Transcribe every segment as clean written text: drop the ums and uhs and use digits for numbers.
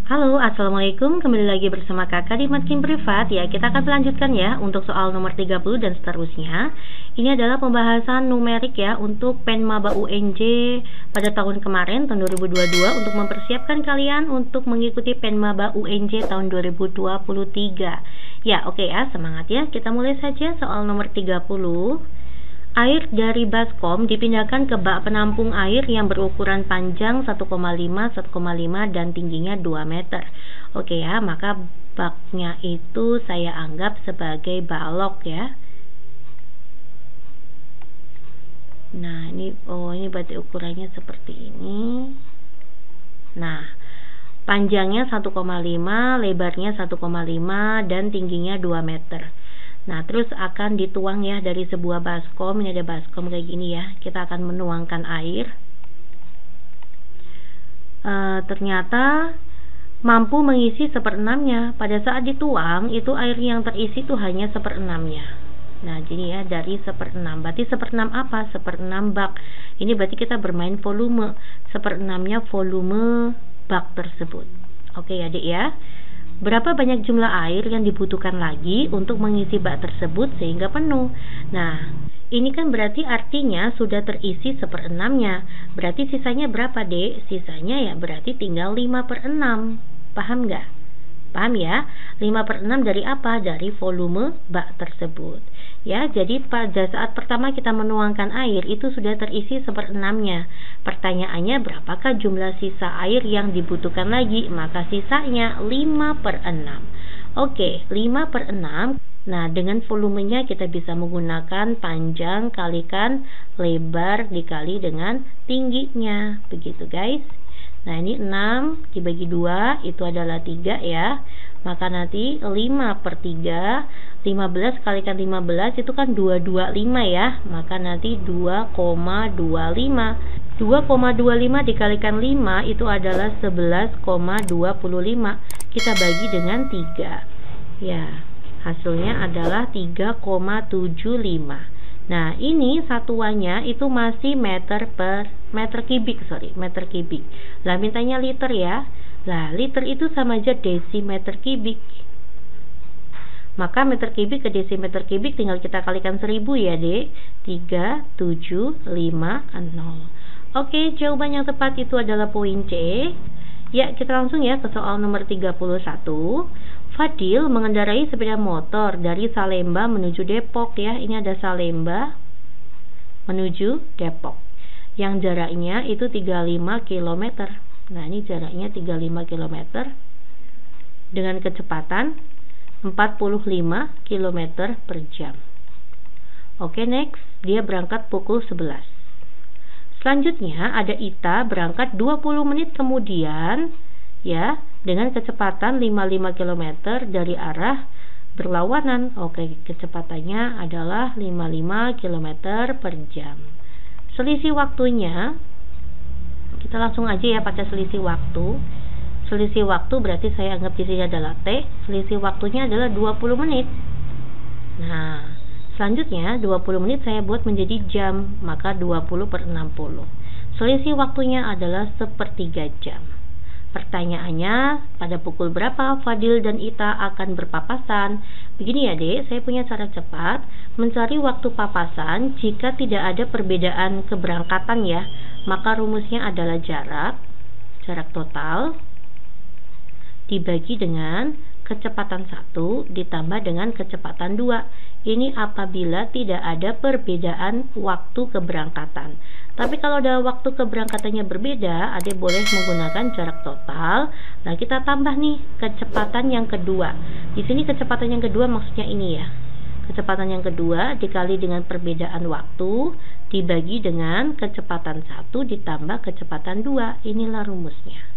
Halo, Assalamualaikum. Kembali lagi bersama Kakak di Makin Privat. Ya, kita akan melanjutkan ya untuk soal nomor 30 dan seterusnya. Ini adalah pembahasan numerik ya untuk Penmaba UNJ pada tahun kemarin, tahun 2022, untuk mempersiapkan kalian untuk mengikuti Penmaba UNJ tahun 2023. Ya, oke ya, semangat ya. Kita mulai saja soal nomor 30. Air dari baskom dipindahkan ke bak penampung air yang berukuran panjang 1,5 dan tingginya 2 meter. Oke ya, maka baknya itu saya anggap sebagai balok ya. Nah, ini berarti ukurannya seperti ini. Nah, panjangnya 1,5, lebarnya 1,5 dan tingginya 2 meter. Nah, terus akan dituang ya dari sebuah baskom. Ini ada baskom kayak gini ya. Kita akan menuangkan air. Ternyata mampu mengisi 1/6-nya. Pada saat dituang, itu air yang terisi itu hanya 1/6-nya. Nah, jadi ya dari 1/6. Berarti 1/6 apa? 1/6 bak. Ini berarti kita bermain volume. 1/6-nya volume bak tersebut. Oke ya, Dek ya. Berapa banyak jumlah air yang dibutuhkan lagi untuk mengisi bak tersebut sehingga penuh? Nah, ini kan berarti artinya sudah terisi 1/6-nya. Berarti sisanya berapa, Dek? Sisanya ya berarti tinggal 5/6. Paham nggak? Paham ya? 5/6 dari apa? Dari volume bak tersebut. Ya, jadi pada saat pertama kita menuangkan air itu sudah terisi 1/6-nya. Pertanyaannya berapakah jumlah sisa air yang dibutuhkan lagi? Maka sisanya 5/6. Oke, 5/6. Nah, dengan volumenya kita bisa menggunakan panjang kalikan lebar dikali dengan tingginya. Begitu, guys. Nah, ini 6 dibagi 2 itu adalah 3 ya. Maka nanti 5/3, 15 kalikan 15 itu kan 225 ya. Maka nanti 2,25. 2,25 dikalikan 5 itu adalah 11,25. Kita bagi dengan 3. Ya, hasilnya adalah 3,75. Nah, ini satuannya itu masih meter kubik. Lah, mintanya liter ya. Lah, liter itu sama aja desimeter kubik. Maka meter kubik ke desimeter kubik tinggal kita kalikan 1000 ya, Dek. 3750. Oke, jawaban yang tepat itu adalah poin C. Ya, kita langsung ya ke soal nomor 31. Fadil mengendarai sepeda motor dari Salemba menuju Depok ya. Ini ada Salemba menuju Depok. Yang jaraknya itu 35 km. Nah, ini jaraknya 35 km dengan kecepatan 45 km per jam. Oke, next. Dia berangkat pukul 11. Selanjutnya ada Ita berangkat 20 menit kemudian ya, dengan kecepatan 55 km dari arah berlawanan. Oke, kecepatannya adalah 55 km per jam. Selisih waktunya kita langsung aja ya pakai selisih waktu. Selisih waktu berarti saya anggap di sini adalah T. Selisih waktunya adalah 20 menit. Nah, selanjutnya 20 menit saya buat menjadi jam, maka 20/60. Selisih waktunya adalah 1/3 jam. Pertanyaannya, pada pukul berapa Fadil dan Ita akan berpapasan? Begini ya, Dek, saya punya cara cepat mencari waktu papasan jika tidak ada perbedaan keberangkatan ya. Maka rumusnya adalah jarak total dibagi dengan kecepatan 1 ditambah dengan kecepatan 2. Ini apabila tidak ada perbedaan waktu keberangkatan. Tapi kalau ada waktu keberangkatannya berbeda, Ade boleh menggunakan jarak total. Nah, kita tambah nih kecepatan yang kedua. Di sini kecepatan yang kedua maksudnya ini ya. Kecepatan yang kedua dikali dengan perbedaan waktu dibagi dengan kecepatan 1 ditambah kecepatan 2. Inilah rumusnya.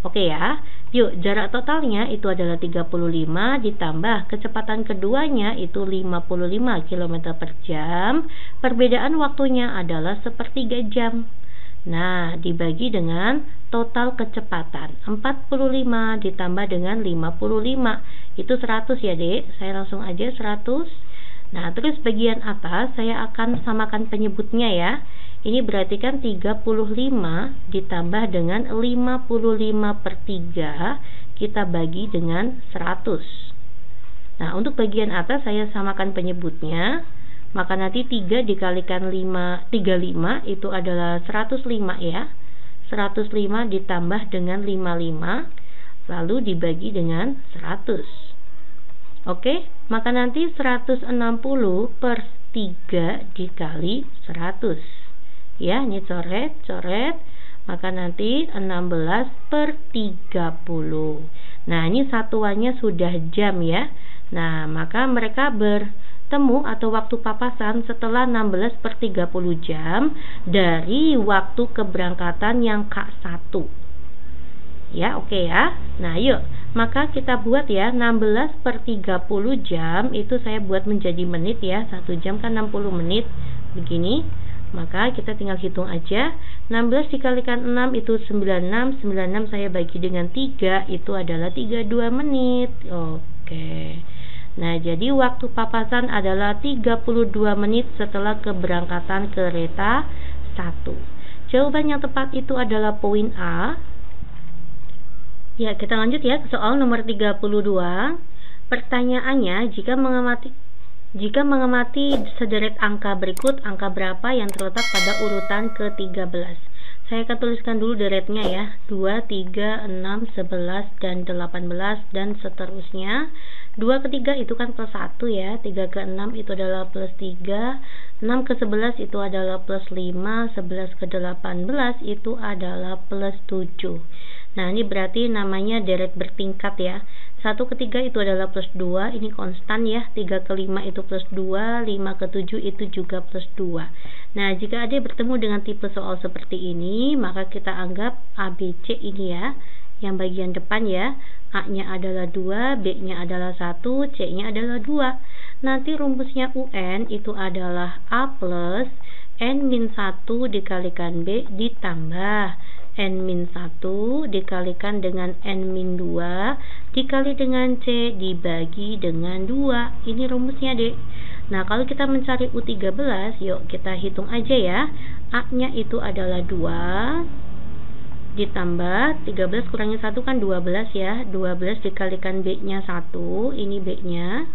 Oke ya. Yuk, jarak totalnya itu adalah 35 ditambah kecepatan keduanya itu 55 km per jam. Perbedaan waktunya adalah 1/3 jam. Nah, dibagi dengan total kecepatan 45 ditambah dengan 55 itu 100 ya, Dek. Saya langsung aja 100. Nah, terus bagian atas saya akan samakan penyebutnya ya. Ini berarti kan 35 ditambah dengan 55/3, kita bagi dengan 100. Nah, untuk bagian atas saya samakan penyebutnya. Maka nanti 3 dikalikan 35 itu adalah 105 ya. 105 ditambah dengan 55 lalu dibagi dengan 100. Oke, maka nanti 160 per 3 dikali 100. Ya, ini coret. Maka nanti 16 per 30. Nah, ini satuannya sudah jam ya. Nah, maka mereka bertemu atau waktu papasan setelah 16 per 30 jam dari waktu keberangkatan yang K1. Ya, oke ya. Nah, yuk. Maka kita buat ya, 16 per 30 jam itu saya buat menjadi menit ya. 1 jam kan 60 menit. Begini. Maka kita tinggal hitung aja. 16 dikalikan 6 itu 96. 96 saya bagi dengan 3 itu adalah 32 menit. Oke. Nah, jadi waktu papasan adalah 32 menit setelah keberangkatan kereta 1. Jawaban yang tepat itu adalah poin A. Ya, kita lanjut ya ke soal nomor 32. Pertanyaannya, jika mengamati sederet angka berikut, angka berapa yang terletak pada urutan ke-13? Saya akan tuliskan dulu deretnya ya. 2, 3, 6, 11, dan 18, dan seterusnya. 2 ke 3 itu kan plus 1 ya. 3 ke 6 itu adalah plus 3. 6 ke 11 itu adalah plus 5. 11 ke 18 itu adalah plus 7. Nah, ini berarti namanya deret bertingkat ya. 1 ke 3 itu adalah plus 2, ini konstan ya. 3 ke 5 itu plus 2, 5 ke 7 itu juga plus 2. Nah, jika adik bertemu dengan tipe soal seperti ini, maka kita anggap ABC ini ya, yang bagian depan ya. A-nya adalah 2, B-nya adalah 1, C-nya adalah 2. Nanti rumusnya UN itu adalah A plus N-1 dikalikan B ditambah N-1 dikalikan dengan N-2 dikali dengan C dibagi dengan 2. Ini rumusnya dek. Nah, kalau kita mencari U13, yuk kita hitung aja ya. A-nya itu adalah 2 ditambah 13 kurangi 1 kan 12 ya. 12 dikalikan B-nya 1, ini B-nya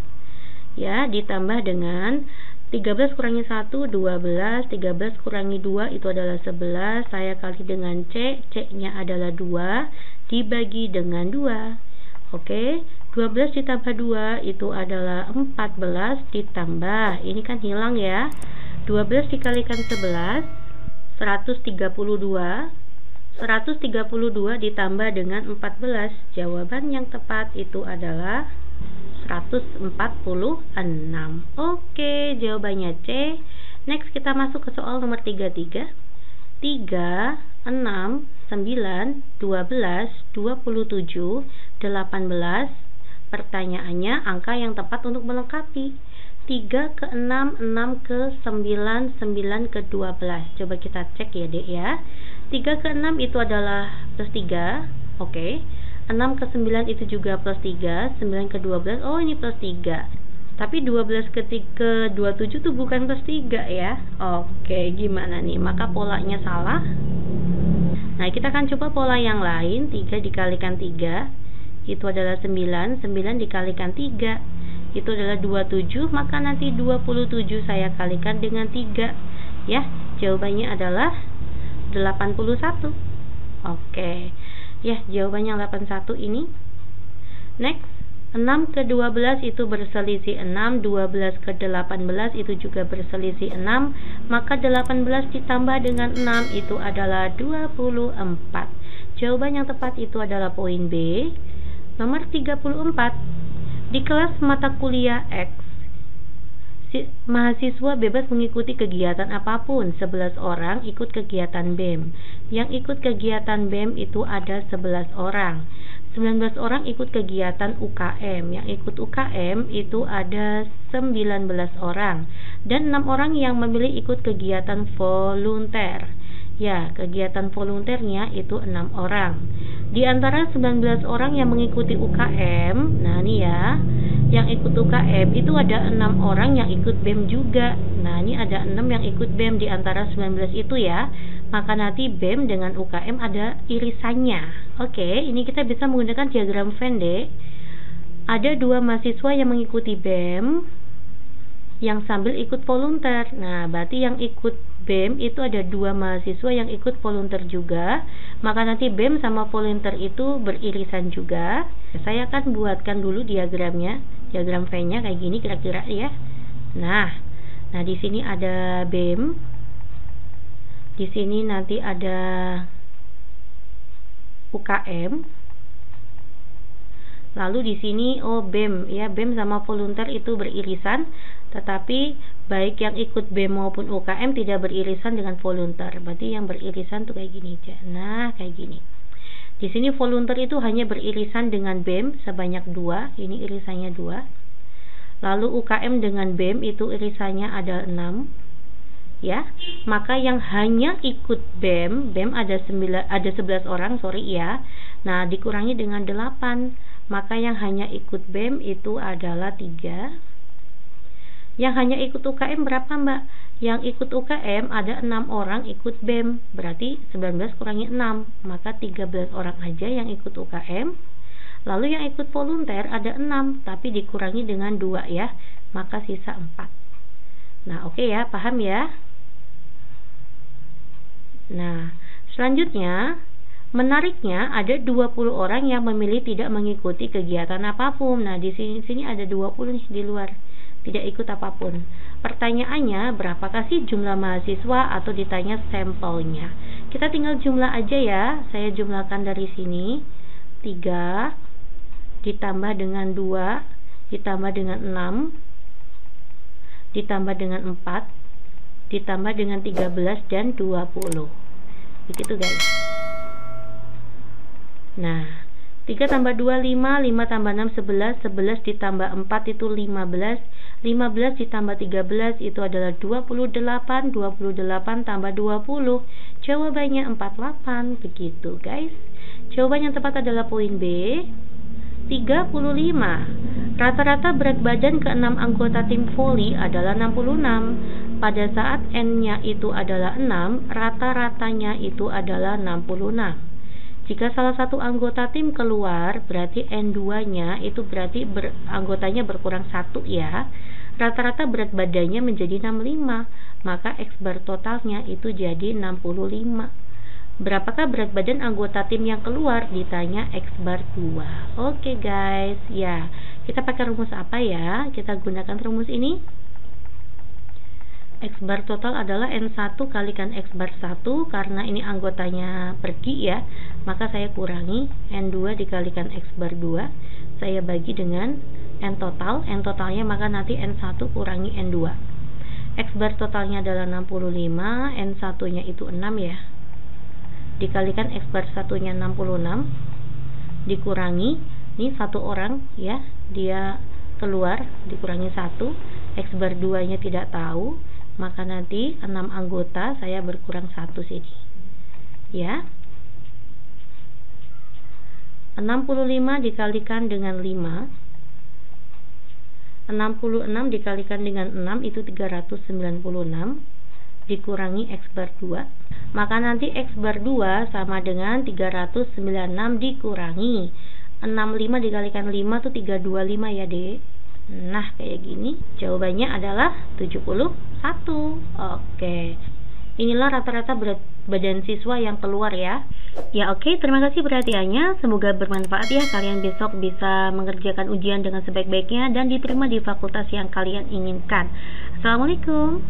ya, ditambah dengan 13 kurangi 1, 12, 13 kurangi 2 itu adalah 11, saya kali dengan C, C-nya adalah 2, dibagi dengan 2. Oke, 12 ditambah 2 itu adalah 14 ditambah, ini kan hilang ya, 12 dikalikan 11, 132, 132 ditambah dengan 14, jawaban yang tepat itu adalah 146. Oke, jawabannya C. Next kita masuk ke soal nomor 33. 3, 6, 9, 12, 27, 18. Pertanyaannya angka yang tepat untuk melengkapi. 3 ke 6, 6 ke 9, 9 ke 12. Coba kita cek ya dek ya. 3 ke 6 itu adalah plus 3. Oke. 6 ke 9 itu juga plus 3, 9 ke 12, oh ini plus 3. Tapi 12 ke 27 itu bukan plus 3 ya. Oke, gimana nih? Maka polanya salah. Nah, kita akan coba pola yang lain. 3 dikalikan 3 itu adalah 9, 9 dikalikan 3 itu adalah 27, maka nanti 27 saya kalikan dengan 3 ya. Jawabannya adalah 81. Oke. Ya, jawabannya 81 ini. Next, 6 ke 12 itu berselisih 6, 12 ke 18 itu juga berselisih 6, maka 18 ditambah dengan 6 itu adalah 24. Jawaban yang tepat itu adalah poin B. Nomor 34. Di kelas mata kuliah X, mahasiswa bebas mengikuti kegiatan apapun. 11 orang ikut kegiatan BEM. Yang ikut kegiatan BEM itu ada 11 orang. 19 orang ikut kegiatan UKM. Yang ikut UKM itu ada 19 orang. Dan 6 orang yang memilih ikut kegiatan volunteer. Ya, kegiatan volunteernya itu 6 orang. Di antara 19 orang yang mengikuti UKM, nah ini ya, yang ikut UKM itu ada 6 orang yang ikut BEM juga. Nah, ini ada 6 yang ikut BEM di antara 19 itu ya. maka nanti BEM dengan UKM ada irisannya. Oke, ini kita bisa menggunakan diagram Venn D. Ada dua mahasiswa yang mengikuti BEM yang sambil ikut volunteer. Nah, berarti yang ikut BEM itu ada dua mahasiswa yang ikut volunteer juga, maka nanti BEM sama volunteer itu beririsan juga. Saya akan buatkan dulu diagramnya, diagram Venn-nya kayak gini kira-kira ya. Nah, di sini ada BEM, di sini nanti ada UKM. Lalu di sini BEM ya, BEM sama volunteer itu beririsan, tetapi baik yang ikut BEM maupun UKM tidak beririsan dengan volunteer. Berarti yang beririsan tuh kayak gini aja. Nah, kayak gini. Di sini volunteer itu hanya beririsan dengan BEM sebanyak 2, ini irisannya 2. Lalu UKM dengan BEM itu irisannya ada 6. Ya, maka yang hanya ikut BEM ada 11 orang, ya. Nah, dikurangi dengan 8. Maka yang hanya ikut BEM itu adalah 3. Yang hanya ikut UKM berapa, Mbak? Yang ikut UKM ada 6 orang ikut BEM. Berarti 19 kurangi 6. Maka 13 orang aja yang ikut UKM. Lalu yang ikut volunteer ada 6, tapi dikurangi dengan 2 ya. Maka sisa 4. Nah, oke ya, paham ya? Nah, selanjutnya menariknya ada 20 orang yang memilih tidak mengikuti kegiatan apapun. Nah, di sini ada 20 nih di luar, tidak ikut apapun. Pertanyaannya, berapakah sih jumlah mahasiswa atau ditanya sampelnya? Kita tinggal jumlah aja ya. Saya jumlahkan dari sini. 3 ditambah dengan 2 ditambah dengan 6 ditambah dengan 4 ditambah dengan 13 dan 20. Begitu guys. Nah, 3 tambah 2 5, 5 tambah 6 11, 11 ditambah 4 itu 15, 15 ditambah 13 itu adalah 28, 28 tambah 20, jawabannya 48. Begitu guys. Jawaban yang tepat adalah poin B, 35. Rata-rata berat badan ke-6 anggota tim voli adalah 66. Pada saat N-nya itu adalah 6, rata-ratanya itu adalah 66. Jika salah satu anggota tim keluar, berarti N2-nya itu berarti anggotanya berkurang 1 ya. Rata-rata berat badannya menjadi 65, maka X bar totalnya itu jadi 65. Berapakah berat badan anggota tim yang keluar? Ditanya X bar 2. Oke guys, ya. Kita pakai rumus apa ya? Kita gunakan rumus ini. X bar total adalah N1 kalikan X bar 1, karena ini anggotanya pergi ya, maka saya kurangi N2 dikalikan X bar 2, saya bagi dengan N total, N totalnya maka nanti N1 kurangi N2. X bar totalnya adalah 65, N1 nya itu 6 ya, dikalikan X bar 1 nya 66, dikurangi, ini 1 orang ya, dia keluar, dikurangi 1, X bar 2 nya tidak tahu, maka nanti 6 anggota saya berkurang 1 sini ya. 65 dikalikan dengan 5, 66 dikalikan dengan 6 itu 396, dikurangi X bar 2, maka nanti X bar 2 sama dengan 396 dikurangi 65 dikalikan 5 itu 325 ya dek. Nah, kayak gini. Jawabannya adalah 71. Oke. Inilah rata-rata berat badan siswa yang keluar ya. Ya oke, terima kasih perhatiannya. Semoga bermanfaat ya. Kalian besok bisa mengerjakan ujian dengan sebaik-baiknya dan diterima di fakultas yang kalian inginkan. Assalamualaikum.